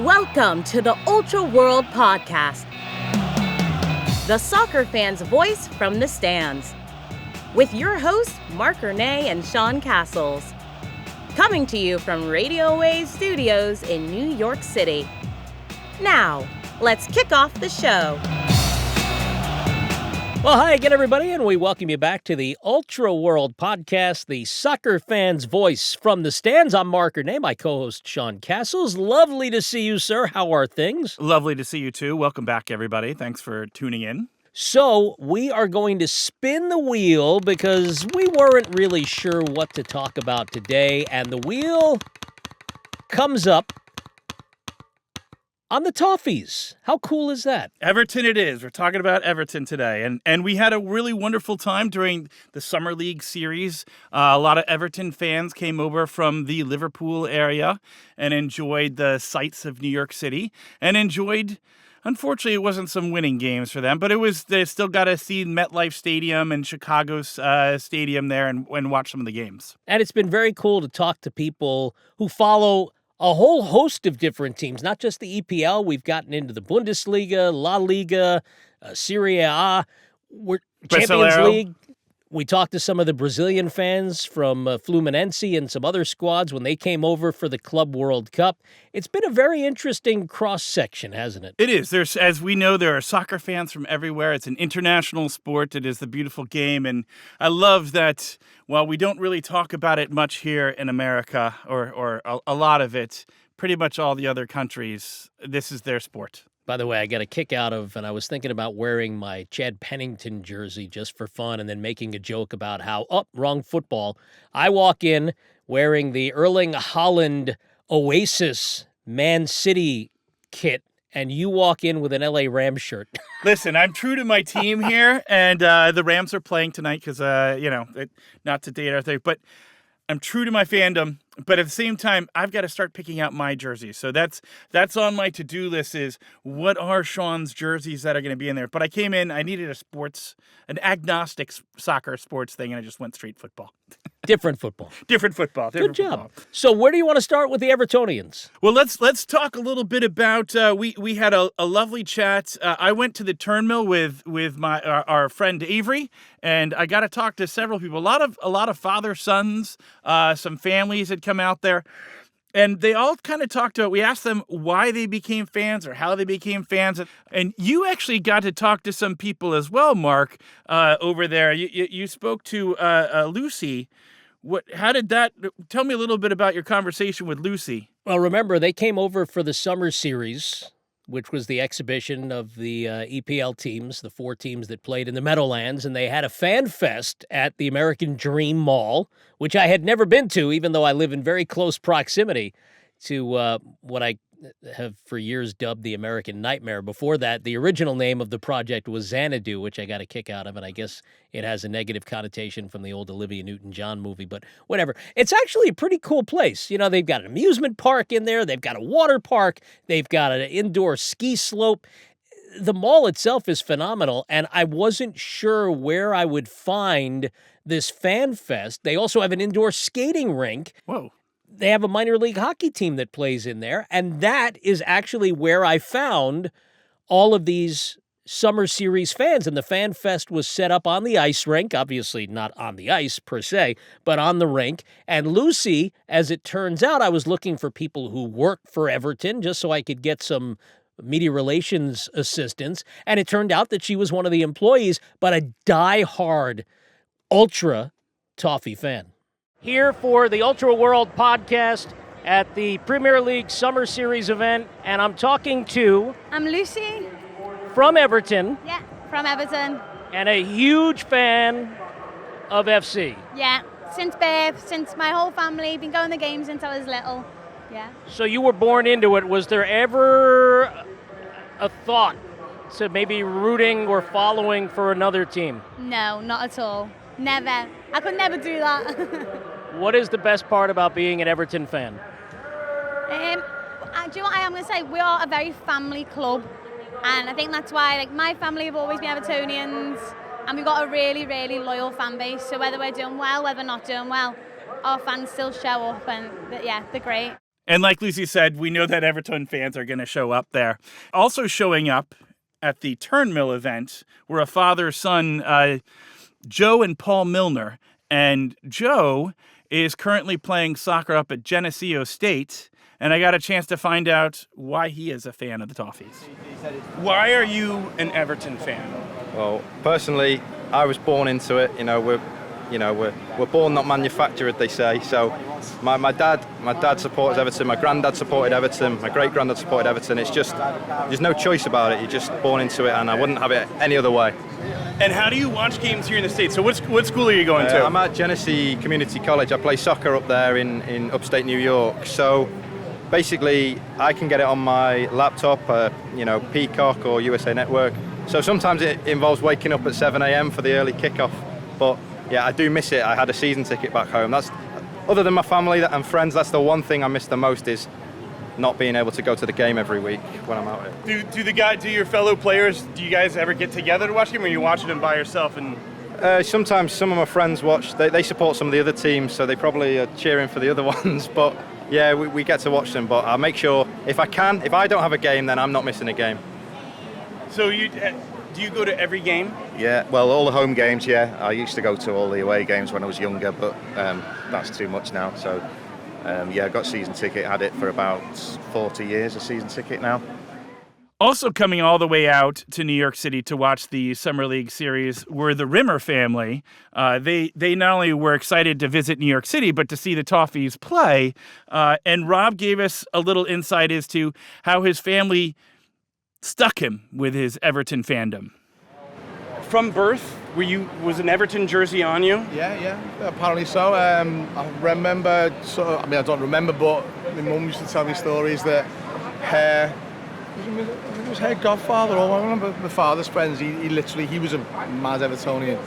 Welcome to the Ultra World Podcast, the soccer fan's voice from the stands, with your hosts Marc, Ernay, and Sean Cassels, coming to you from Radio Waves Studios in New York City. Now, let's kick off the show. Well, hi again, everybody, and we welcome you back to the Ultra World Podcast, the soccer fan's voice from the stands. I'm Marc Ernay, my co-host Sean Cassels. Lovely to see you, sir. How are things? Lovely to see you, too. Welcome back, everybody. Thanks for tuning in. So, we are going to spin the wheel because we weren't really sure what to talk about today, and the wheel comes up on the Toffees. How cool is that? Everton it is. We're talking about Everton today. And we had a really wonderful time during the Summer League series. A lot of Everton fans came over from the Liverpool area and enjoyed the sights of New York City and enjoyed, unfortunately, it wasn't some winning games for them, but they still got to see MetLife Stadium and Chicago's stadium there and watch some of the games. And it's been very cool to talk to people who follow a whole host of different teams, not just the EPL. We've gotten into the Bundesliga, La Liga, Serie A, Champions League. We talked to some of the Brazilian fans from Fluminense and some other squads when they came over for the Club World Cup. It's been a very interesting cross-section, hasn't it? It is. As we know, there are soccer fans from everywhere. It's an international sport. It is the beautiful game. And I love that while we don't really talk about it much here in America, or a lot of it, pretty much all the other countries, this is their sport. By the way, I got a kick out of, and I was thinking about wearing my Chad Pennington jersey just for fun and then making a joke about how, wrong football. I walk in wearing the Erling Haaland Oasis Man City kit, and you walk in with an LA Rams shirt. Listen, I'm true to my team here, and the Rams are playing tonight because, not to date our thing, but I'm true to my fandom, but at the same time, I've got to start picking out my jerseys. So that's on my to-do list is what are Sean's jerseys that are going to be in there. But I came in, I needed an agnostic soccer sports thing, and I just went straight football. Different football. Different football. Good job. So where do you want to start with the Evertonians? Well, let's talk a little bit about, we had a lovely chat. I went to the Turnmill with our friend Avery, and I got to talk to several people. A lot of father-sons, some families had come out there, and they all kind of talked about, we asked them why they became fans or how they became fans. And you actually got to talk to some people as well, Marc, over there. You spoke to Lucy. How did that, tell me a little bit about your conversation with Lucy. Well, remember, they came over for the summer series, which was the exhibition of the EPL teams, the 4 teams that played in the Meadowlands, and they had a fan fest at the American Dream Mall, which I had never been to, even though I live in very close proximity to what I have for years dubbed the American Nightmare. Before that, the original name of the project was Xanadu, which I got a kick out of, and I guess it has a negative connotation from the old Olivia Newton-John movie, but whatever. It's actually a pretty cool place. You know, they've got an amusement park in there, they've got a water park, they've got an indoor ski slope. The mall itself is phenomenal, and I wasn't sure where I would find this fan fest. They also have an indoor skating rink. Whoa. They have a minor league hockey team that plays in there, and that is actually where I found all of these summer series fans. And the fan fest was set up on the ice rink, obviously not on the ice per se, but on the rink. And Lucy, as it turns out, I was looking for people who work for Everton just so I could get some media relations assistance. And it turned out that she was one of the employees, but a die-hard ultra Toffee fan. Here for the Ultra World Podcast at the Premier League Summer Series event, and I'm talking to... I'm Lucy. From Everton. Yeah, from Everton. And a huge fan of FC. Yeah, since birth, since my whole family, been going to games since I was little. Yeah. So you were born into it. Was there ever a thought to maybe rooting or following for another team? No, not at all. Never. I could never do that. What is the best part about being an Everton fan? Do you know what I am going to say? We are a very family club, and I think that's why my family have always been Evertonians, and we've got a really, really loyal fan base. So whether we're doing well, whether we're not doing well, our fans still show up, and yeah, they're great. And like Lucy said, we know that Everton fans are going to show up there. Also showing up at the Turnmill event were a father-son, Joe and Paul Milner. And Joe is currently playing soccer up at Geneseo State, and I got a chance to find out why he is a fan of the Toffees. Why are you an Everton fan? Well, personally, I was born into it. We're born, not manufactured, they say. So my dad supports Everton, my granddad supported Everton, my great-granddad supported Everton. It's just, there's no choice about it. You're just born into it, and I wouldn't have it any other way. And how do you watch games here in the States? So what school are you going to? I'm at Genesee Community College. I play soccer up there in upstate New York. So basically, I can get it on my laptop, Peacock or USA Network. So sometimes it involves waking up at 7 a.m. for the early kickoff. But yeah, I do miss it. I had a season ticket back home. That's, other than my family and friends, that's the one thing I miss the most, is not being able to go to the game every week when I'm out here. Do your fellow players, do you guys ever get together to watch them, or are you watching them by yourself? And sometimes some of my friends watch. They support some of the other teams, so they probably are cheering for the other ones. But yeah, we get to watch them. But I'll make sure, if I don't have a game, then I'm not missing a game. So do you go to every game? Yeah, well, all the home games, yeah. I used to go to all the away games when I was younger, but that's too much now. So, yeah, I got a season ticket, had it for about 40 years, a season ticket now. Also coming all the way out to New York City to watch the Summer League series were the Rimmer family. They not only were excited to visit New York City, but to see the Toffees play. And Rob gave us a little insight as to how his family stuck him with his Everton fandom. From birth, was an Everton jersey on you? Yeah, apparently so. I remember, I don't remember, but my mum used to tell me stories that her godfather, or I remember my father's friends, he was a mad Evertonian.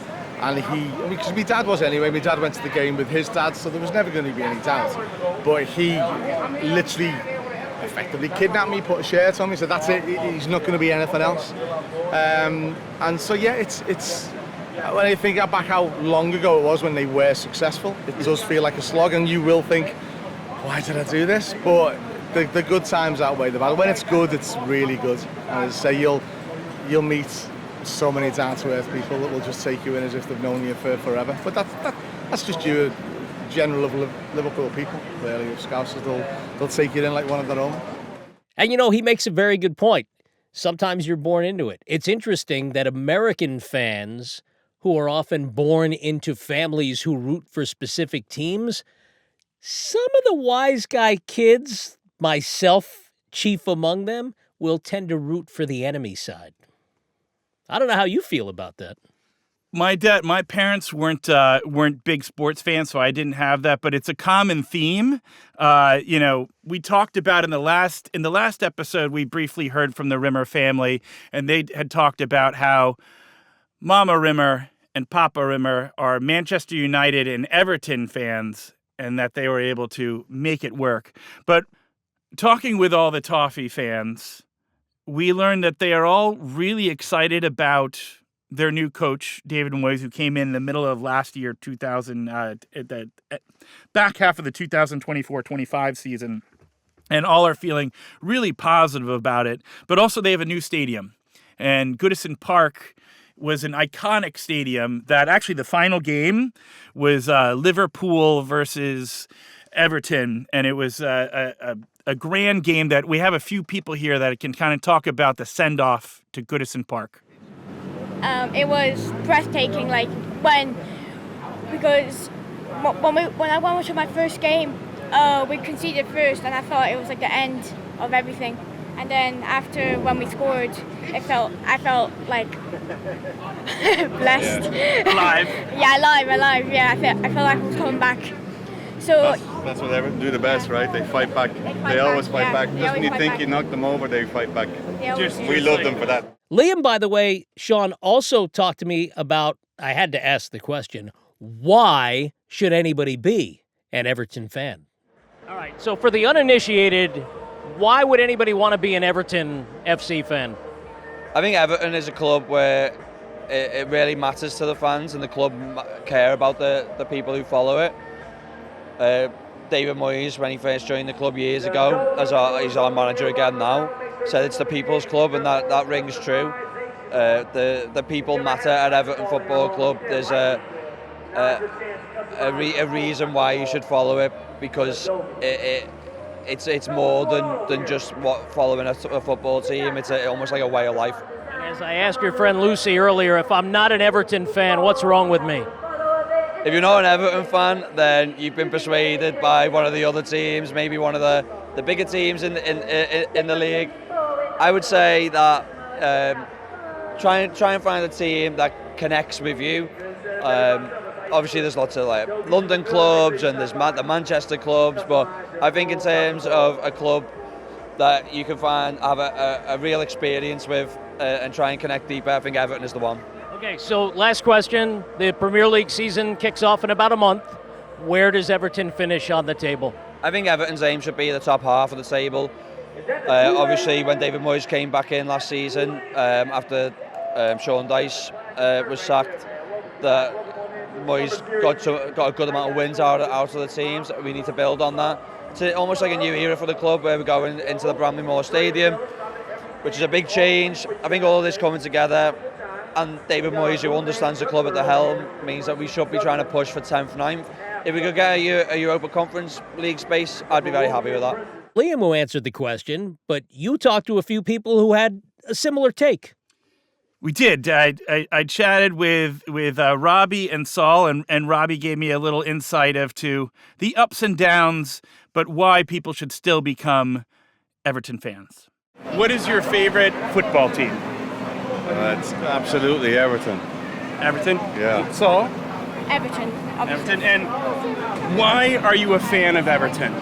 And because my dad was anyway, my dad went to the game with his dad, so there was never going to be any doubt. But he literally effectively kidnapped me, put a shirt on me, so that's it, he's not going to be anything else. And so yeah, it's when I think back how long ago it was when they were successful, it does feel like a slog, and you will think, why did I do this? But the good times outweigh the bad. When it's good, it's really good. And as I say, you'll meet so many down-to-earth people that will just take you in as if they've known you for forever. But that's just you. General of Liverpool people, really, of Scousers, they'll take you in like one of their own. And he makes a very good point. Sometimes you're born into it. It's interesting that American fans, who are often born into families who root for specific teams, some of the wise guy kids, myself chief among them, will tend to root for the enemy side. I don't know how you feel about that. My parents weren't big sports fans, so I didn't have that. But it's a common theme. We talked about in the last episode, we briefly heard from the Rimmer family, and they had talked about how Mama Rimmer and Papa Rimmer are Manchester United and Everton fans, and that they were able to make it work. But talking with all the Toffee fans, we learned that they are all really excited about their new coach, David Moyes, who came in the middle of last year, back half of the 2024-25 season, and all are feeling really positive about it. But also they have a new stadium, and Goodison Park was an iconic stadium that actually the final game was Liverpool versus Everton, and it was a grand game that we have a few people here that can kind of talk about the send-off to Goodison Park. It was breathtaking, because when I went to my first game, we conceded first, and I thought it was like the end of everything. And then after when we scored, I felt like blessed. Alive. Yeah, alive. Yeah, I felt like I was coming back. So that's what Everton do the best, right? They fight back. They always fight back. Just when you think you knock them over, they fight back. We love them for that. Liam, by the way, Sean, also talked to me about, I had to ask the question, why should anybody be an Everton fan? All right, so for the uninitiated, why would anybody want to be an Everton FC fan? I think Everton is a club where it really matters to the fans, and the club care about the people who follow it. David Moyes, when he first joined the club years ago, he's our manager again now, said it's the people's club, and that rings true. The people matter at Everton Football Club. There's a reason why you should follow it, because it's more than just following a football team. It's almost like a way of life. And as I asked your friend Lucy earlier, if I'm not an Everton fan, what's wrong with me? If you're not an Everton fan, then you've been persuaded by one of the other teams, maybe one of the bigger teams in the league. I would say that try and find a team that connects with you. Obviously, there's lots of like London clubs and there's the Manchester clubs, but I think in terms of a club that you can have a real experience with and try and connect deeper, I think Everton is the one. Okay, so last question. The Premier League season kicks off in about a month. Where does Everton finish on the table? I think Everton's aim should be the top half of the table. Obviously, when David Moyes came back in last season, after Sean Dyche was sacked, that Moyes got a good amount of wins out of the teams. We need to build on that. It's almost like a new era for the club, where we're going into the Bramley Moore Stadium, which is a big change. I think all of this coming together, and David Moyes, who understands the club at the helm, means that we should be trying to push for 10th, 9th. If we could get a Europa Conference League space, I'd be very happy with that. Liam, who answered the question, but you talked to a few people who had a similar take. We did. I chatted with Robbie and Saul, and Robbie gave me a little insight as to the ups and downs, but why people should still become Everton fans. What is your favorite football team? It's absolutely Everton. Everton? Yeah. Saul? Everton. Obviously. Everton. And why are you a fan of Everton?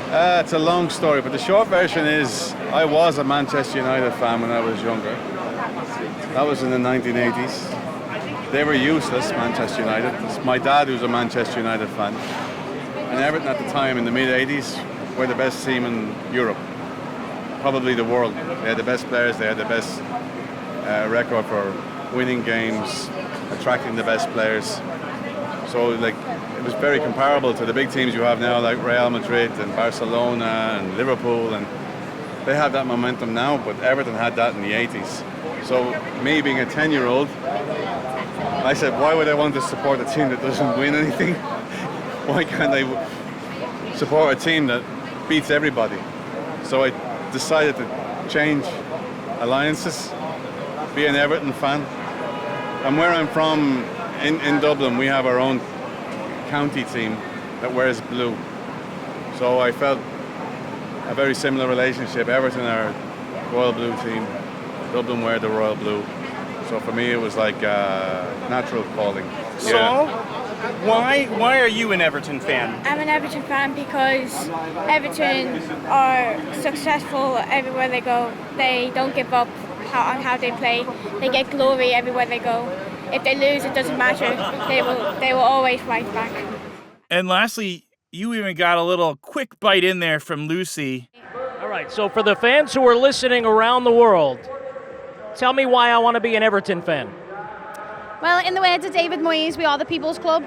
It's a long story, but the short version is I was a Manchester United fan when I was younger. That was in the 1980s. They were useless, Manchester United. It's my dad who's a Manchester United fan. And Everton at the time, in the mid-80s, were the best team in Europe. Probably the world. They had the best players, they had the best record for winning games, attracting the best players. So it was very comparable to the big teams you have now, like Real Madrid and Barcelona and Liverpool, and they have that momentum now, but Everton had that in the 80s. So me being a 10-year-old, I said, why would I want to support a team that doesn't win anything? Why can't I support a team that beats everybody? So I decided to change alliances, be an Everton fan. And where I'm from, in Dublin, we have our own county team that wears blue. So I felt a very similar relationship. Everton are royal blue team, Dublin wear the royal blue. So for me, it was like a natural calling. Saul, why are you an Everton fan? I'm an Everton fan because Everton are successful everywhere they go. They don't give up on how they play. They get glory everywhere they go. If they lose, it doesn't matter. They will always fight back. And lastly, you even got a little quick bite in there from Lucy. All right, so for the fans who are listening around the world, tell me why I want to be an Everton fan. Well, in the words of David Moyes, we are the people's club.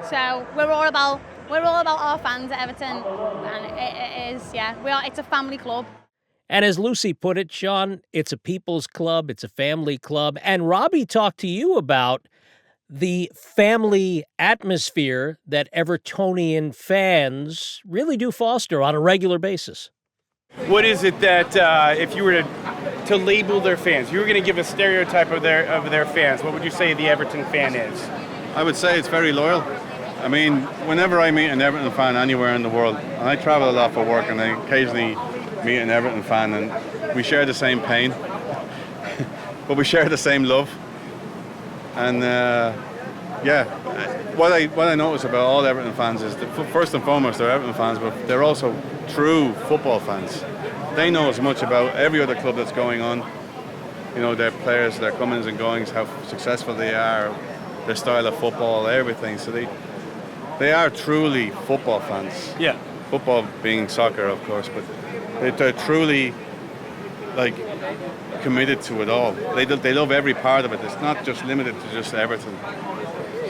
So we're all about our fans at Everton, and it is, it's a family club. And as Lucy put it, Sean, it's a people's club, it's a family club. And Robbie talked to you about the family atmosphere that Evertonian fans really do foster on a regular basis. What is it that, if you were to label their fans, you were going to give a stereotype of their fans, what would you say the Everton fan is? I would say it's very loyal. I mean, whenever I meet an Everton fan anywhere in the world, and I travel a lot for work, and I occasionally meet an Everton fan, and we share the same pain, but we share the same love. And what I notice about all Everton fans is that first and foremost they're Everton fans, but they're also true football fans. They know as much about every other club that's going on. You know, their players, their comings and goings, how successful they are, their style of football, everything. So they are truly football fans. Yeah. Football being soccer, of course, but they're truly committed to it all. They love every part of it. It's not just limited to just Everton.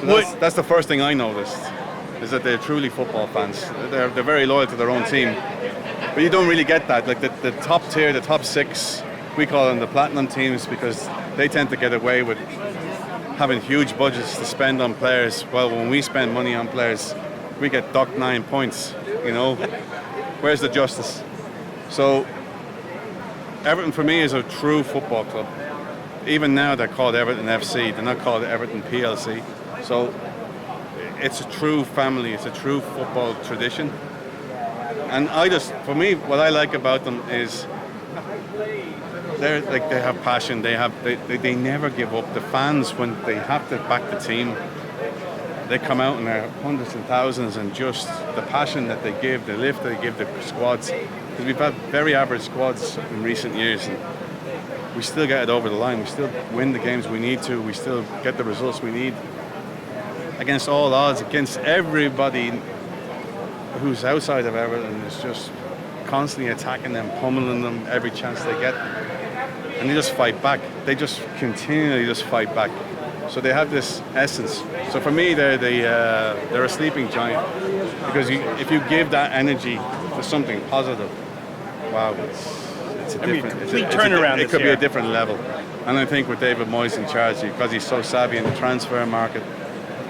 So that's the first thing I noticed. is that they're truly football fans. They're very loyal to their own team. But you don't really get that. Like the top tier, the top six, we call them the platinum teams because they tend to get away with having huge budgets to spend on players. Well, when we spend money on players, we get docked 9 points, you know. Where's the justice? So Everton for me is a true football club. Even now they're called Everton FC, they're not called Everton PLC. So it's a true family, it's a true football tradition. And for me, what I like about them is they have passion, they never give up. The fans, when they have to back the team, they come out in their hundreds and thousands, and just the passion that they give, the lift they give the squads. Because we've had very average squads in recent years, and we still get it over the line. We still win the games we need to. We still get the results we need against all odds, against everybody who's outside of Everton is just constantly attacking them, pummeling them every chance they get. And they just fight back. They just continually just fight back. So they have this essence. So for me, they're a sleeping giant, because if you give that energy to something positive, wow, it's a different turnaround. It could be a different level. And I think with David Moyes in charge, because he's so savvy in the transfer market,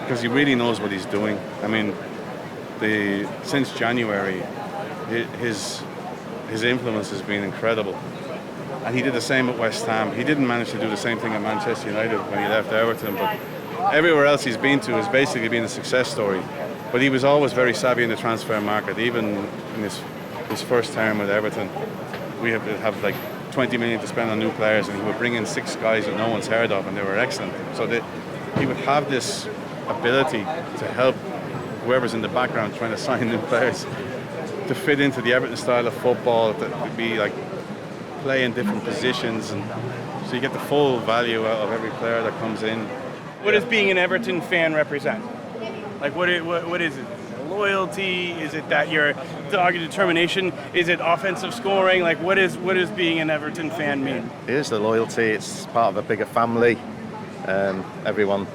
because he really knows what he's doing. I mean, since January, his influence has been incredible. And he did the same at West Ham. He didn't manage to do the same thing at Manchester United when he left Everton, but everywhere else he's been to has basically been a success story. But he was always very savvy in the transfer market. Even in his first term with Everton, we have like 20 million to spend on new players, and he would bring in 6 guys that no one's heard of, and they were excellent. So he would have this ability to help whoever's in the background trying to sign new players to fit into the Everton style of football, that would be like play in different positions, and so you get the full value out of every player that comes in. What does being an Everton fan represent? Like what is it? Loyalty? Is it that you're dogged determination? Is it offensive scoring? Like what is being an Everton fan mean? It is the loyalty. It's part of a bigger family. Everyone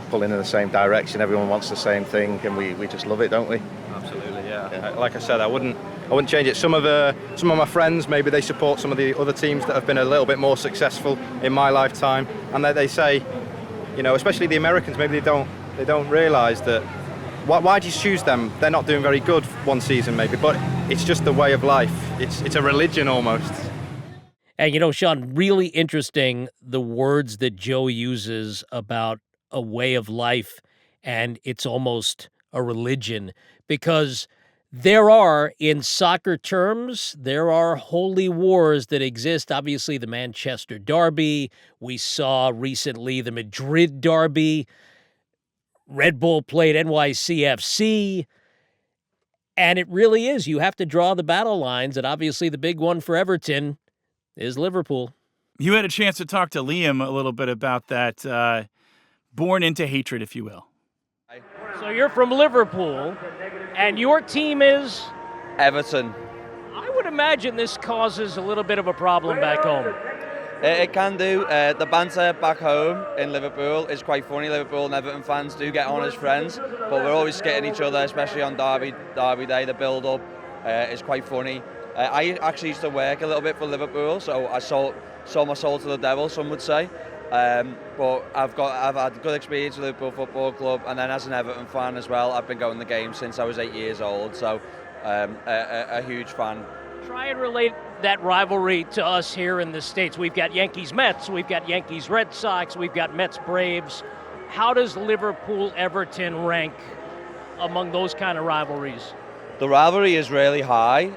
pulling in the same direction. Everyone wants the same thing, and we just love it, don't we? Absolutely, yeah. Like I said, I wouldn't change it. Some of my friends, maybe they support some of the other teams that have been a little bit more successful in my lifetime, and they say, you know, especially the Americans, maybe they don't realise that. Why do you choose them? They're not doing very good one season, maybe, but it's just the way of life. It's a religion almost. And, you know, Sean, really interesting the words that Joe uses about a way of life, and it's almost a religion, because there are, in soccer terms, there are holy wars that exist. Obviously, the Manchester Derby. We saw recently the Madrid Derby. Red Bull played NYCFC. And it really is. You have to draw the battle lines, and obviously the big one for Everton is Liverpool. You had a chance to talk to Liam a little bit about that, born into hatred, if you will. So you're from Liverpool, and your team is? Everton. I would imagine this causes a little bit of a problem back home. It can do. The banter back home in Liverpool is quite funny. Liverpool and Everton fans do get on as friends, but we're always skitting each other, especially on Derby Day. The build-up is quite funny. I actually used to work a little bit for Liverpool, so I sold my soul to the devil, some would say. But I've had a good experience with Liverpool Football Club, and then as an Everton fan as well, I've been going to the game since I was 8 years old, so a huge fan. Try and relate that rivalry to us here in the States. We've got Yankees-Mets, we've got Yankees-Red Sox, we've got Mets-Braves. How does Liverpool-Everton rank among those kind of rivalries? The rivalry is really high,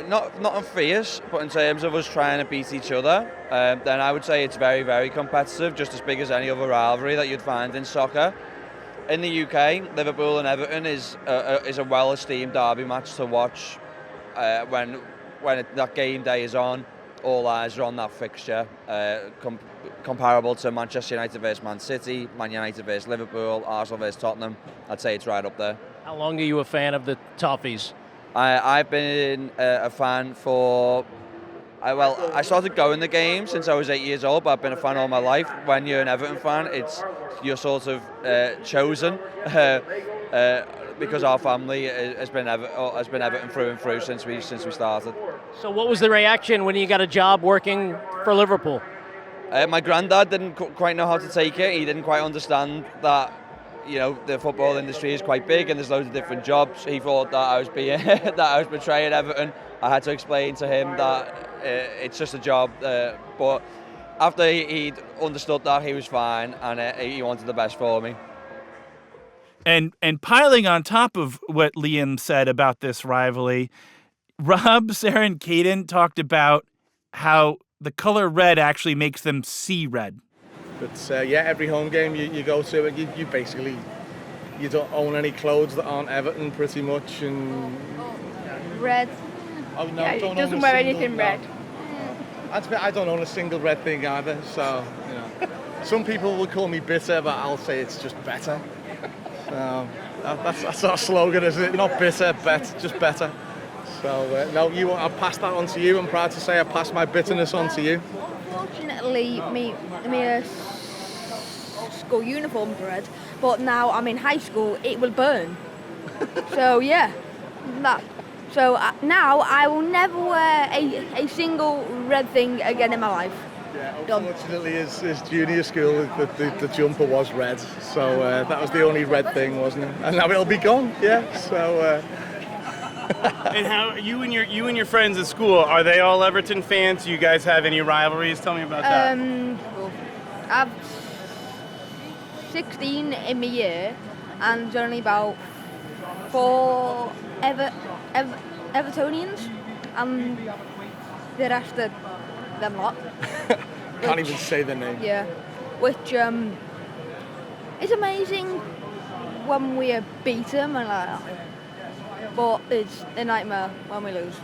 not fierce, but in terms of us trying to beat each other, then I would say it's very, very competitive, just as big as any other rivalry that you'd find in soccer. In the UK, Liverpool and Everton is a well-esteemed derby match to watch when that game day is on. All eyes are on that fixture, comparable to Manchester United versus Man City, Man United versus Liverpool, Arsenal versus Tottenham. I'd say it's right up there. How long are you a fan of the Toffees? I've been a fan for... I started going to games since I was 8 years old, but I've been a fan all my life. When you're an Everton fan, you're sort of chosen. because our family has been Everton through and through since we started. So what was the reaction when you got a job working for Liverpool? My granddad didn't quite know how to take it. He didn't quite understand that, the football industry is quite big and there's loads of different jobs. He thought that I was betraying Everton. I had to explain to him that it's just a job. But after he'd understood that, he was fine, and he wanted the best for me. And piling on top of what Liam said about this rivalry, Rob, Sarah, and Caden talked about how the color red actually makes them see red. But every home game you go to, you basically, you don't own any clothes that aren't Everton pretty much. And Red. Oh no, He doesn't wear anything red. I don't own a single red thing either, so some people will call me bitter, but I'll say it's just better. So that's our slogan, isn't it? Not bitter, just better. So no, I'll pass that on to you. I'm proud to say I passed my bitterness on to you. Unfortunately, me school uniform's red, but now I'm in high school, it will burn. So now I will never wear a single red thing again in my life. Yeah, unfortunately, his junior school, the jumper was red, so that was the only red thing, wasn't it? And now it'll be gone. Yeah, so. And how you and your friends at school, are they all Everton fans? Do you guys have any rivalries? Tell me about that. I've 16 in my year, and there's only about 4 Evertonians, and the rest of them lot. Can't even say their name. Yeah, which is amazing when we beat them, and but it's a nightmare when we lose.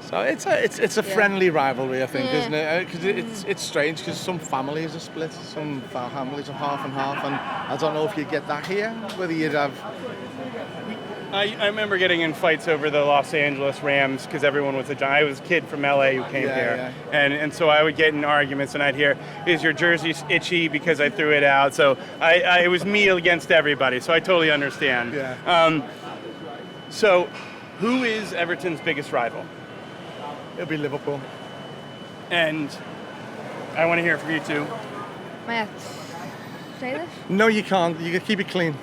So it's a friendly rivalry, I think, isn't it? Because it's strange because some families are split, some families are half and half, and I don't know if you get that here, whether you'd have. I remember getting in fights over the Los Angeles Rams because everyone was I was a kid from LA who came here, and so I would get in arguments and I'd hear, "Is your jersey itchy because I threw it out?" So it was me against everybody. So I totally understand. Yeah. So, who is Everton's biggest rival? It'll be Liverpool. And I want to hear from you too. May I say this? No, you can't. You can keep it clean.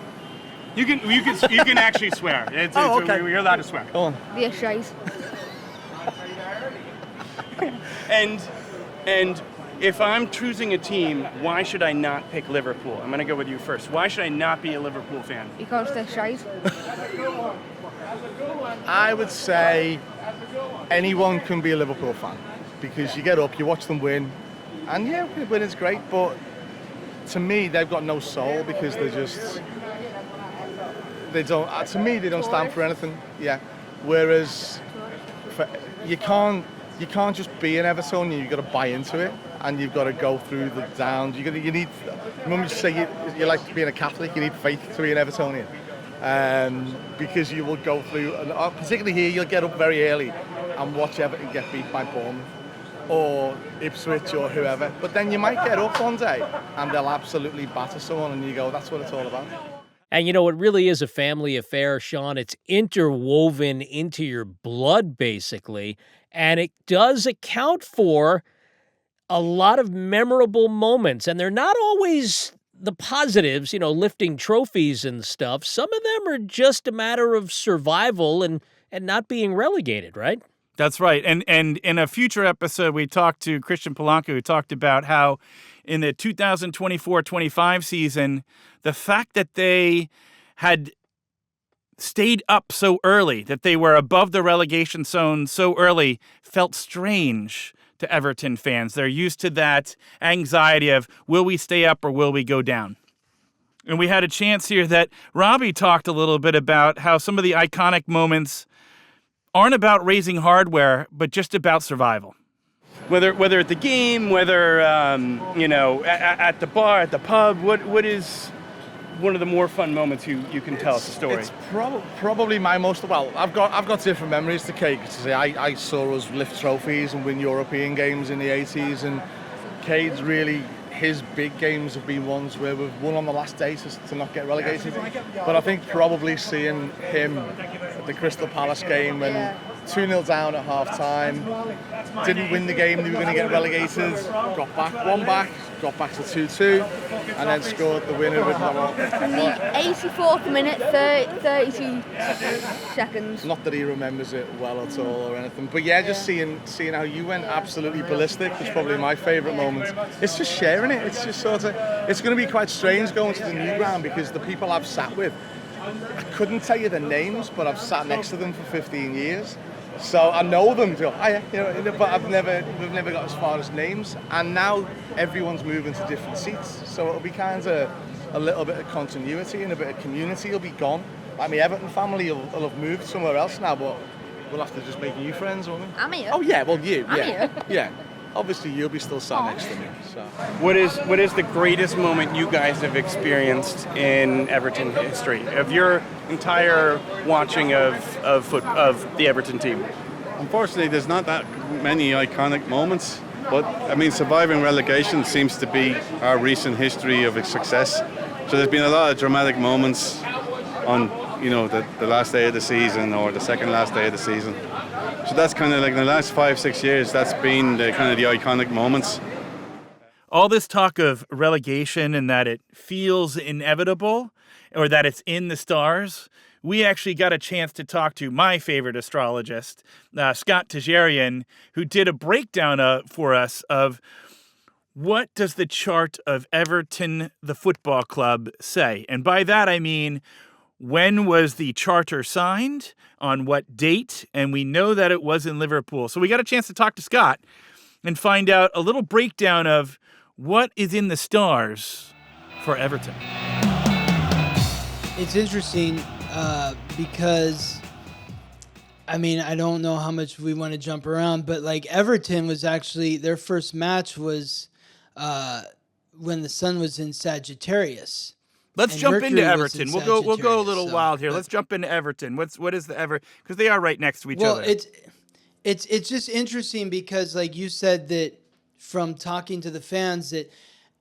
You can actually swear. Okay. You're allowed to swear. Go on. The shite. And if I'm choosing a team, why should I not pick Liverpool? I'm going to go with you first. Why should I not be a Liverpool fan? Because they're shite. I would say anyone can be a Liverpool fan because you get up, you watch them win, and win is great, but to me, they've got no soul because they don't stand for anything. Yeah. Whereas you can't just be an Evertonian. You've got to buy into it, and you've got to go through the downs. You need. When you say you like being a Catholic, you need faith to be an Evertonian, because you will go through. And particularly here, you'll get up very early and watch Everton get beat by Bournemouth or Ipswich or whoever. But then you might get up one day and they'll absolutely batter someone, and you go, "That's what it's all about." And it really is a family affair, Sean. It's interwoven into your blood, basically. And it does account for a lot of memorable moments. And they're not always the positives, lifting trophies and stuff. Some of them are just a matter of survival and not being relegated, right? That's right. And in a future episode, we talked to Christian Polanco, who talked about how in the 2024-25 season, the fact that they had stayed up so early, that they were above the relegation zone so early, felt strange to Everton fans. They're used to that anxiety of, will we stay up or will we go down? And we had a chance here that Robbie talked a little bit about how some of the iconic moments aren't about raising hardware, but just about survival. Whether at the game, whether at the bar, at the pub, what is one of the more fun moments you can tell us a story? It's probably my most. Well, I've got different memories to Cade. I saw us lift trophies and win European games in the 80s, and Cade's really his big games have been ones where we've won on the last day to not get relegated. But I think probably seeing him at the Crystal Palace game when 2-0 down at half-time, didn't win the game, they were going to get relegated, got back, won back, got back to 2-2, and then scored the winner with about 84th minute, 32 seconds. Not that he remembers it well at all or anything, but yeah, just seeing how you went absolutely ballistic was probably my favourite moment. It's just sharing it. It's just sort of, it's going to be quite strange going to the new ground because the people I've sat with, I couldn't tell you their names, but I've sat next to them for 15 years. So I know them, but we've never got as far as names. And now everyone's moving to different seats, so it'll be kind of a little bit of continuity and a bit of community will be gone. Like my Everton family will have moved somewhere else now, but we'll have to just make new friends, won't we? I'm here. Oh yeah, well you, I'm here. Yeah. Obviously, you'll be still sat next to me. So. What is the greatest moment you guys have experienced in Everton history of your entire watching of the Everton team? Unfortunately, there's not that many iconic moments, but I mean, surviving relegation seems to be our recent history of success. So there's been a lot of dramatic moments on, the last day of the season or the second last day of the season. So that's kind of like in the last 5-6 years, that's been the kind of the iconic moments. All this talk of relegation and that it feels inevitable or that it's in the stars, we actually got a chance to talk to my favorite astrologist, Scott Tejarian, who did a breakdown for us of what does the chart of Everton, the football club, say? And by that I mean, when was the charter signed? On what date? And we know that it was in Liverpool. So we got a chance to talk to Scott and find out a little breakdown of what is in the stars for Everton. It's interesting because, I mean, I don't know how much we want to jump around, but like Everton was actually, their first match was when the sun was in Sagittarius. Let's And jump Mercury into was Everton. in We'll go a little Sagittarius, wild here. Let's jump into Everton. What is the Everton? Because they are right next to each other. Well, it's just interesting because, like you said, that from talking to the fans, that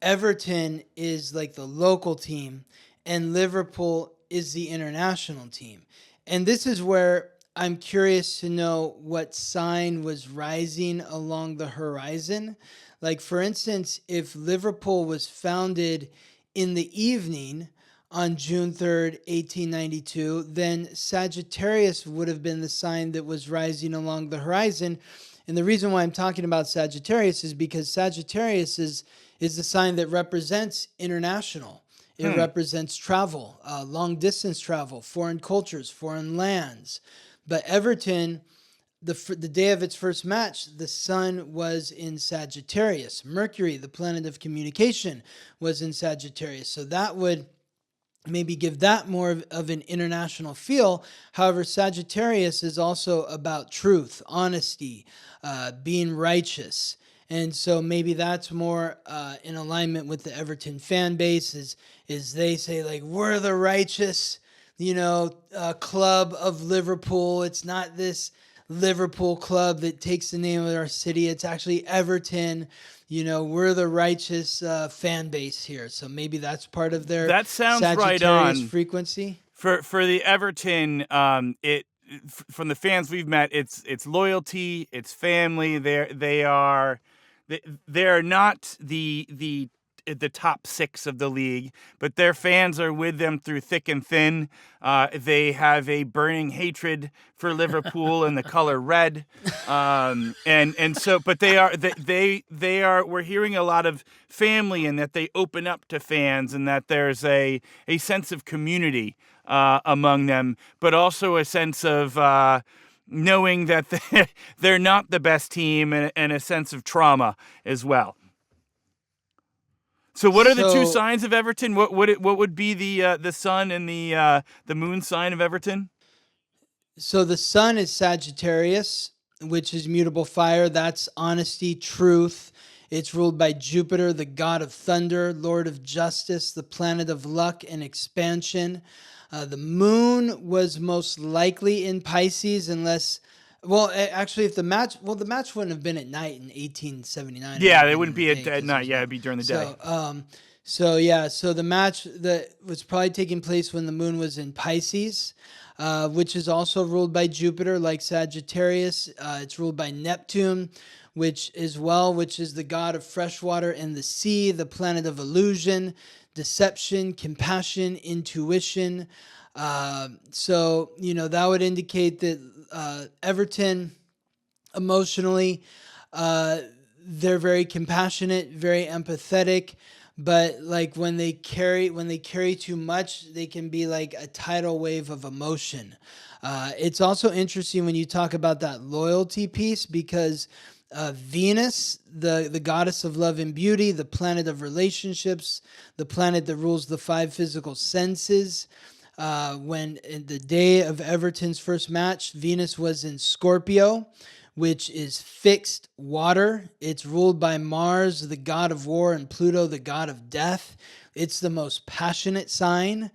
Everton is like the local team and Liverpool is the international team. And this is where I'm curious to know what sign was rising along the horizon. Like, for instance, if Liverpool was founded in the evening on June 3rd, 1892, then Sagittarius would have been the sign that was rising along the horizon. And the reason why I'm talking about Sagittarius is because Sagittarius is the sign that represents international. It represents travel, long-distance travel, foreign cultures, foreign lands. But Everton, the day of its first match, the sun was in Sagittarius. Mercury, the planet of communication, was in Sagittarius. So that would maybe give that more of an international feel. However, Sagittarius is also about truth, honesty, being righteous. And so maybe that's more in alignment with the Everton fan base is they say, like, we're the righteous, club of Liverpool. It's not this Liverpool club that takes the name of our city. It's actually Everton. We're the righteous fan base here. So maybe that's part of their that sounds Sagittarius right on. frequency. For the Everton, from the fans we've met, it's loyalty, it's family. They're not the top six of the league, but their fans are with them through thick and thin. They have a burning hatred for Liverpool and the color red, and so. But they are. We're hearing a lot of family, and that they open up to fans, and that there's a sense of community among them, but also a sense of knowing that they're not the best team, and a sense of trauma as well. So what are the two signs of Everton? What would be the sun and the moon sign of Everton? So the sun is Sagittarius, which is mutable fire. That's honesty, truth. It's ruled by Jupiter, the god of thunder, lord of justice, the planet of luck and expansion. The moon was most likely in Pisces, unless Well, actually, if the match wouldn't have been at night in 1879. Yeah, it wouldn't be at night. Yeah, it'd be during the day. So the match that was probably taking place when the moon was in Pisces, which is also ruled by Jupiter, like Sagittarius. It's ruled by Neptune, which is the god of freshwater and the sea, the planet of illusion, deception, compassion, intuition. So that would indicate that Everton, emotionally, they're very compassionate, very empathetic. But like when they carry too much, they can be like a tidal wave of emotion. It's also interesting when you talk about that loyalty piece, because Venus, the goddess of love and beauty, the planet of relationships, the planet that rules the 5 physical senses. When in the day of Everton's first match, Venus was in Scorpio, which is fixed water. It's ruled by Mars, the god of war, and Pluto, the god of death. It's the most passionate sign.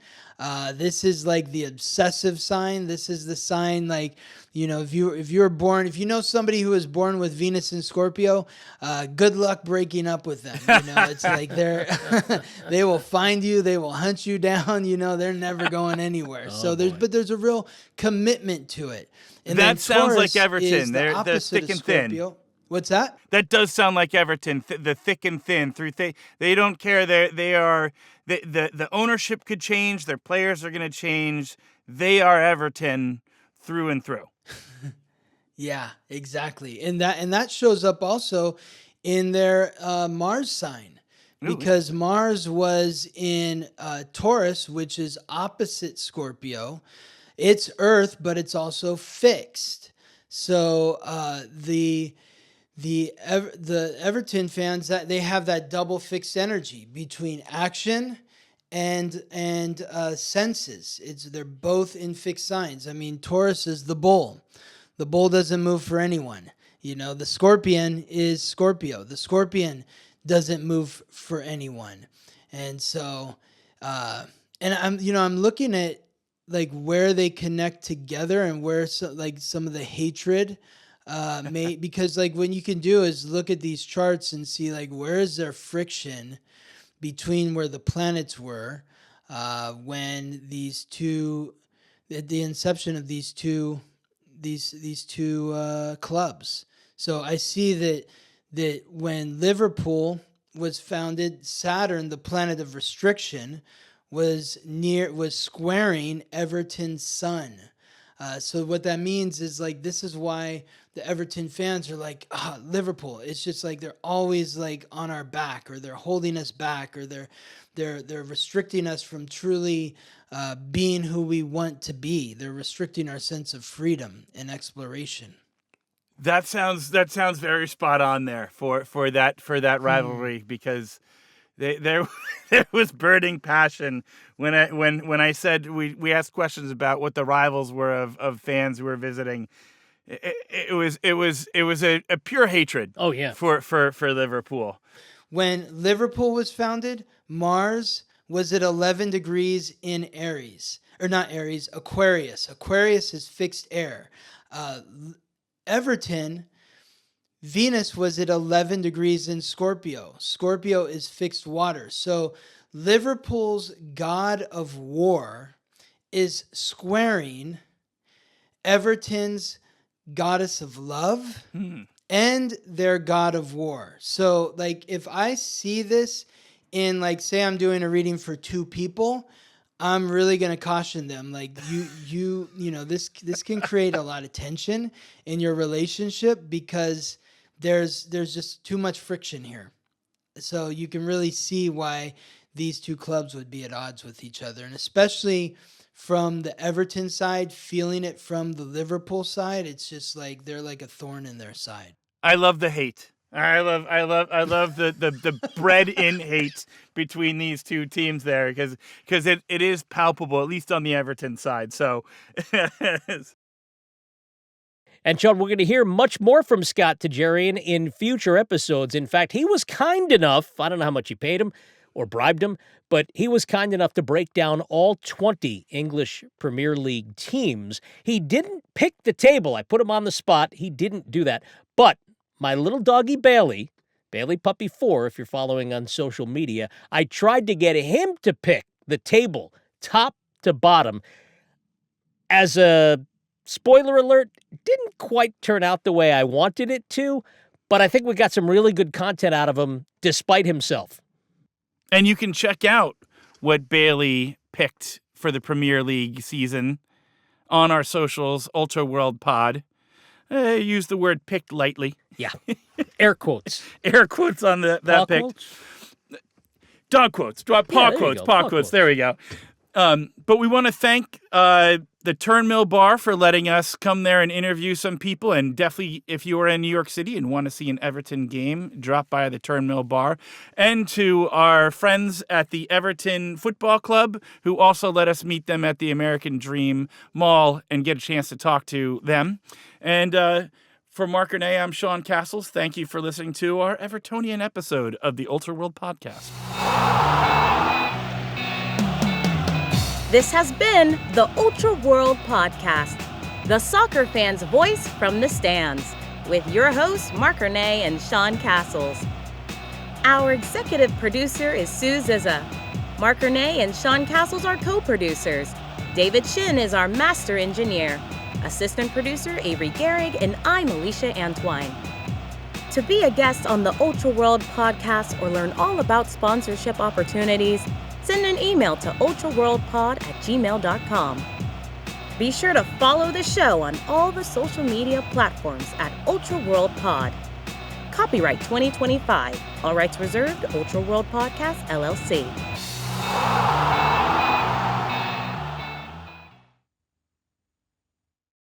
This is like the obsessive sign. This is the sign, like, if you know somebody who is born with Venus in Scorpio, good luck breaking up with them. It's like they will find you, they will hunt you down. They're never going anywhere. But there's a real commitment to it. And that sounds Taurus like Everton. They're thick and thin. What's that? That does sound like Everton. The thick and thin. They don't care. The ownership could change. Their players are going to change. They are Everton through and through. Yeah, exactly. And that shows up also in their Mars sign, because Mars was in Taurus, which is opposite Scorpio. It's Earth, but it's also fixed. So the Everton fans, that they have that double fixed energy between action and senses. They're both in fixed signs. I mean, Taurus is the bull. The bull doesn't move for anyone. The scorpion is Scorpio. The scorpion doesn't move for anyone. And so, and I'm looking at like where they connect together and where some of the hatred because like what you can do is look at these charts and see like where is there friction between where the planets were when at the inception of these two clubs. So I see that when Liverpool was founded, Saturn, the planet of restriction, was squaring Everton's sun. So what that means is like, this is why the Everton fans are like, Liverpool. It's just like they're always like on our back, or they're holding us back, or they're restricting us from truly being who we want to be. They're restricting our sense of freedom and exploration. That sounds very spot on there for that rivalry, because there was burning passion when I said we asked questions about what the rivals were of fans who were visiting. It was a pure hatred. Oh yeah. For Liverpool. When Liverpool was founded, Mars was at 11 degrees in Aries, or not Aries, Aquarius. Aquarius is fixed air. Everton, Venus was at 11 degrees in Scorpio. Scorpio is fixed water. So Liverpool's god of war is squaring Everton's goddess of love and their god of war. So like if I see this in, like, say I'm doing a reading for 2 people, I'm really going to caution them. Like you know, this can create a lot of tension in your relationship because there's just too much friction here. So you can really see why these 2 clubs would be at odds with each other. And especially from the Everton side, feeling it from the Liverpool side, it's just like they're like a thorn in their side. I love the hate. I love the bred in hate between these 2 teams there, because it is palpable, at least on the Everton side. So And Sean, we're going to hear much more from Scott Tejarian in future episodes. In fact, he was kind enough, I don't know how much you paid him, or bribed him, but he was kind enough to break down all 20 English Premier League teams. He didn't pick the table. I put him on the spot. He didn't do that. But my little doggy Bailey Puppy 4, if you're following on social media, I tried to get him to pick the table, top to bottom. As a spoiler alert, didn't quite turn out the way I wanted it to, but I think we got some really good content out of him, despite himself. And you can check out what Bailey picked for the Premier League season on our socials, Ultra World Pod. Use the word picked lightly. Yeah. Air quotes. Air quotes on that pick. Quotes? Dog quotes. Paw quotes. There we go. But we want to thank the Turnmill Bar for letting us come there and interview some people. And definitely, if you are in New York City and want to see an Everton game, drop by the Turnmill Bar. And to our friends at the Everton Football Club, who also let us meet them at the American Dream Mall and get a chance to talk to them. And for Marc Ernay, I'm Sean Cassels. Thank you for listening to our Evertonian episode of the Ultra World Podcast. This has been the Ultra World Podcast, the soccer fan's voice from the stands, with your hosts, Marc Ernay and Sean Cassels. Our executive producer is Sue Zizza. Marc Ernay and Sean Cassels are co-producers. David Shin is our master engineer. Assistant producer Avery Gehrig, and I'm Alicia Antwine. To be a guest on the Ultra World Podcast or learn all about sponsorship opportunities, send an email to ultraworldpod@gmail.com. Be sure to follow the show on all the social media platforms at Ultra World Pod. Copyright 2025. All rights reserved. Ultra World Podcast, LLC.